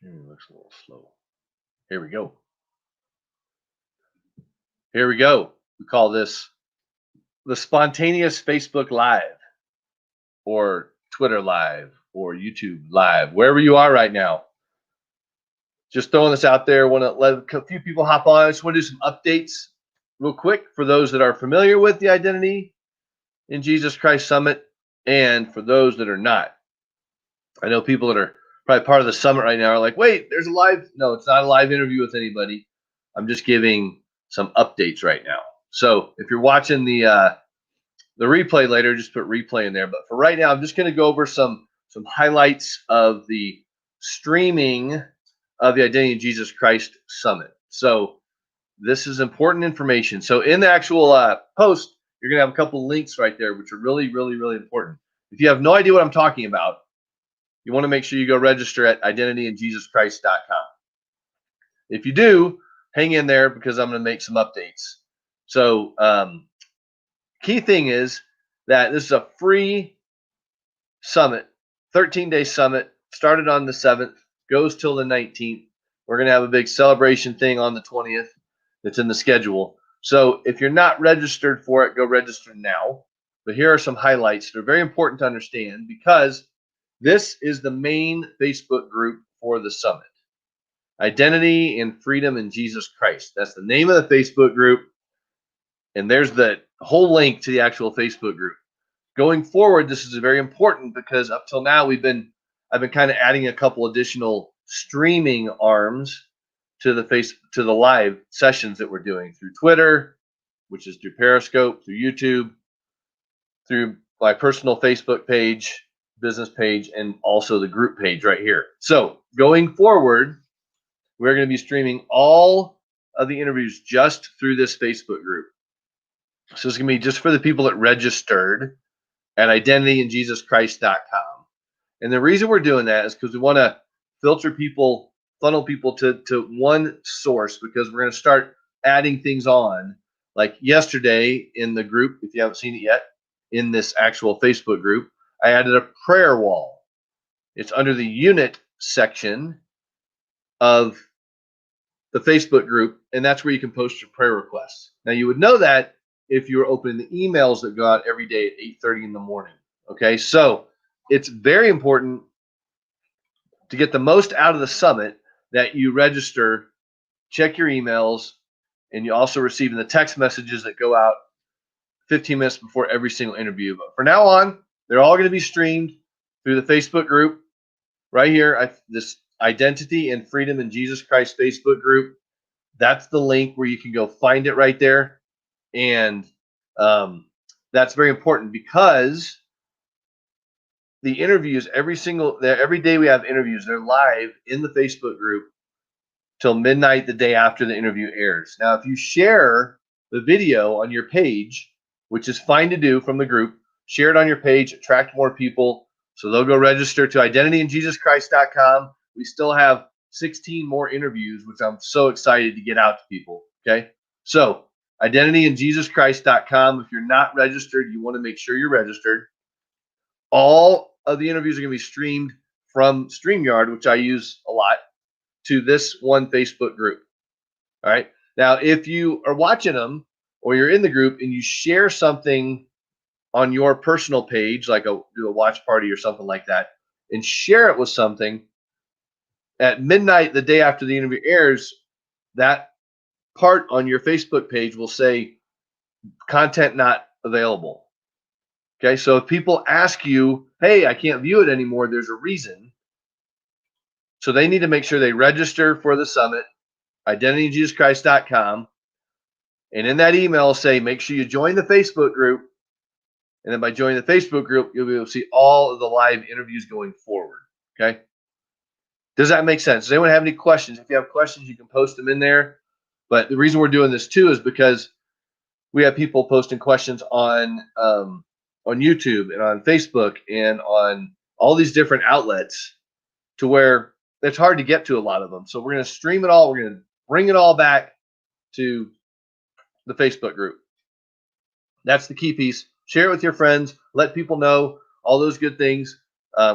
Looks a little slow. Here we go. Here we go. We call this the spontaneous Facebook Live or Twitter Live or YouTube Live, wherever you are right now. Just throwing this out there. Want to let a few people hop on. I just want to do some updates real quick for those that are familiar with the Identity in Jesus Christ Summit and for those that are not. I know people that are probably part of the summit right now are like, wait, there's a live. No, it's not a live interview with anybody. I'm just giving some updates right now. So if you're watching the replay later, just put replay in there. But for right now, I'm just going to go over some highlights of the streaming of the Identity in Jesus Christ Summit. So this is important information. So in the actual post, you're going to have a couple links right there, which are really, really, really important. If you have no idea what I'm talking about, you want to make sure you go register at identityinjesuschrist.com. If you do, hang in there because I'm going to make some updates. So key thing is that this is a free summit, 13-day summit, started on the 7th, goes till the 19th. We're going to have a big celebration thing on the 20th that's in the schedule. So if you're not registered for it, go register now. But here are some highlights that are very important to understand because this is the main Facebook group for the summit. Identity and Freedom in Jesus Christ. That's the name of the Facebook group. And there's the whole link to the actual Facebook group. Going forward, this is very important because up till now I've been kind of adding a couple additional streaming arms to the live sessions that we're doing through Twitter, which is through Periscope, through YouTube, through my personal Facebook page, business page, and also the group page right here. So going forward, we're going to be streaming all of the interviews just through this Facebook group. So it's going to be just for the people that registered at identityinjesuschrist.com. And the reason we're doing that is because we want to funnel people to one source, because we're going to start adding things on. Like yesterday in the group, if you haven't seen it yet, in this actual Facebook group, I added a prayer wall. It's under the unit section of the Facebook group, and that's where you can post your prayer requests. Now, you would know that if you were opening the emails that go out every day at 8:30 in the morning. Okay, so it's very important to get the most out of the summit that you register, check your emails, and you also receive the text messages that go out 15 minutes before every single interview. But from now on, they're all going to be streamed through the Facebook group right here. This Identity and Freedom in Jesus Christ Facebook group. That's the link where you can go find it right there. And that's very important because the interviews every day we have interviews. They're live in the Facebook group till midnight the day after the interview airs. Now, if you share the video on your page, which is fine to do from the group, share it on your page, attract more people, so they'll go register to identityinjesuschrist.com. We still have 16 more interviews, which I'm so excited to get out to people. Okay, so identityinjesuschrist.com. If you're not registered, you want to make sure you're registered. All of the interviews are going to be streamed from StreamYard, which I use a lot, to this one Facebook group. All right. Now, if you are watching them or you're in the group and you share something on your personal page, like do a watch party or something like that, and share it with something at midnight the day after the interview airs, that part on your Facebook page will say content not available. Okay, so if people ask you, hey, I can't view it anymore, there's a reason. So they need to make sure they register for the summit, identityinjesuschrist.com. And in that email, say, make sure you join the Facebook group. And then by joining the Facebook group, you'll be able to see all of the live interviews going forward. Okay. Does that make sense? Does anyone have any questions? If you have questions, you can post them in there. But the reason we're doing this too is because we have people posting questions on YouTube and on Facebook and on all these different outlets to where it's hard to get to a lot of them. So we're going to stream it all. We're going to bring it all back to the Facebook group. That's the key piece. Share it with your friends. Let people know all those good things.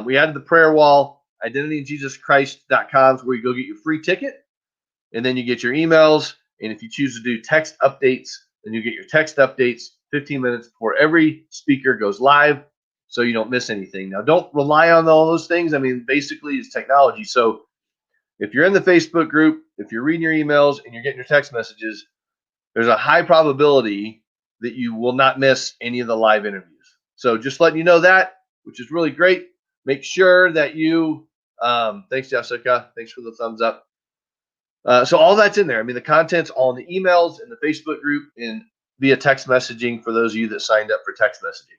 We added the prayer wall. identityinjesuschrist.com is where you go get your free ticket, and then you get your emails. And if you choose to do text updates, then you get your text updates 15 minutes before every speaker goes live, so you don't miss anything. Now, don't rely on all those things. I mean, basically, it's technology. So if you're in the Facebook group, if you're reading your emails and you're getting your text messages, there's a high probability that you will not miss any of the live interviews. So just letting you know that, which is really great. Make sure that you, thanks, Jessica. Thanks for the thumbs up. So all that's in there. I mean, the content's all in the emails and the Facebook group and via text messaging for those of you that signed up for text messaging.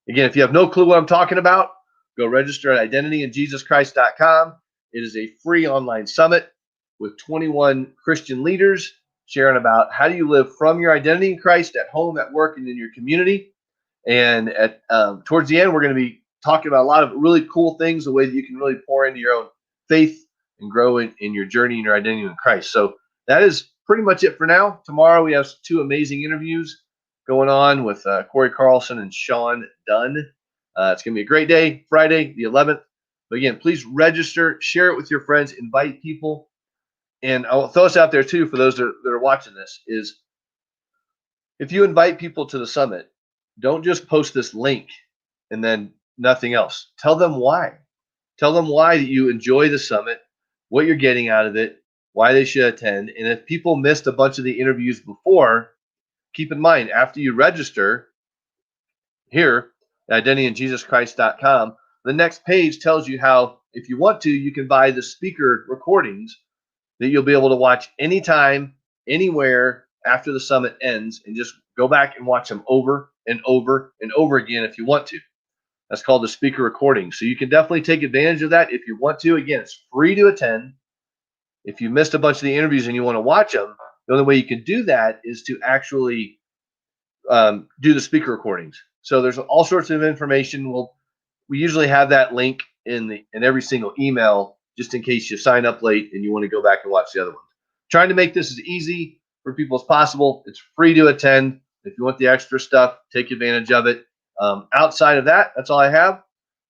Again, if you have no clue what I'm talking about, go register at identityinjesuschrist.com. It is a free online summit with 21 Christian leaders sharing about how do you live from your identity in Christ at home, at work, and in your community. And at towards the end, we're going to be talking about a lot of really cool things, the way that you can really pour into your own faith and grow in your journey and your identity in Christ. So that is pretty much it for now. Tomorrow we have 2 amazing interviews going on with Corey Carlson and Sean Dunn. It's going to be a great day, Friday, the 11th. But again, please register, share it with your friends, invite people. And I'll throw this out there too for those that are watching this, is if you invite people to the summit, don't just post this link and then nothing else. Tell them why. Tell them why that you enjoy the summit, what you're getting out of it, why they should attend. And if people missed a bunch of the interviews before, keep in mind, after you register here at identityinjesuschrist.com, the next page tells you how, if you want to, you can buy the speaker recordings that you'll be able to watch anytime, anywhere after the summit ends, and just go back and watch them over and over and over again if you want to. That's called the speaker recording. So you can definitely take advantage of that if you want to. Again, it's free to attend. If you missed a bunch of the interviews and you want to watch them, the only way you can do that is to actually do the speaker recordings. So there's all sorts of information. We usually have that link in every single email, just in case you sign up late and you want to go back and watch the other ones. Trying to make this as easy for people as possible. It's free to attend. If you want the extra stuff, take advantage of it. Outside of that, that's all I have.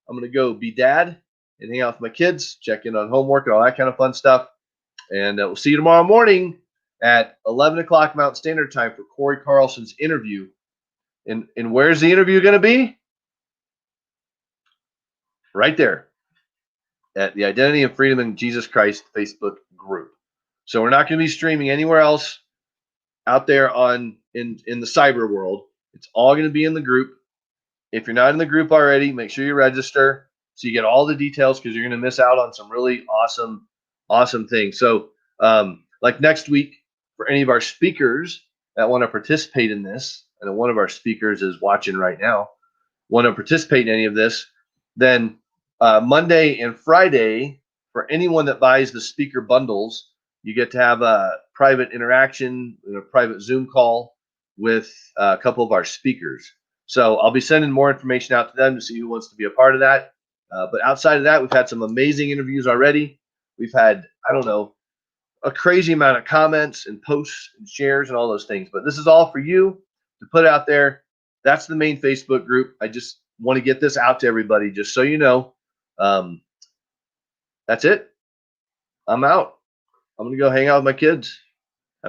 I'm going to go be dad and hang out with my kids, check in on homework and all that kind of fun stuff. And we'll see you tomorrow morning at 11 o'clock Mountain Standard Time for Corey Carlson's interview. And where's the interview going to be? Right there at the Identity and Freedom in Jesus Christ Facebook group. So we're not going to be streaming anywhere else out there in the cyber world. It's all going to be in the group. If you're not in the group already, make sure you register so you get all the details, because you're going to miss out on some really awesome things. So like next week, for any of our speakers that want to participate in this, and one of our speakers is watching right now, want to participate in any of this, then Monday and Friday, for anyone that buys the speaker bundles, you get to have a private interaction and a private Zoom call with a couple of our speakers. So I'll be sending more information out to them to see who wants to be a part of that. But outside of that, we've had some amazing interviews already. We've had, I don't know, a crazy amount of comments and posts and shares and all those things. But this is all for you to put out there. That's the main Facebook group. I just want to get this out to everybody, just so you know. That's it. I'm out. I'm going to go hang out with my kids.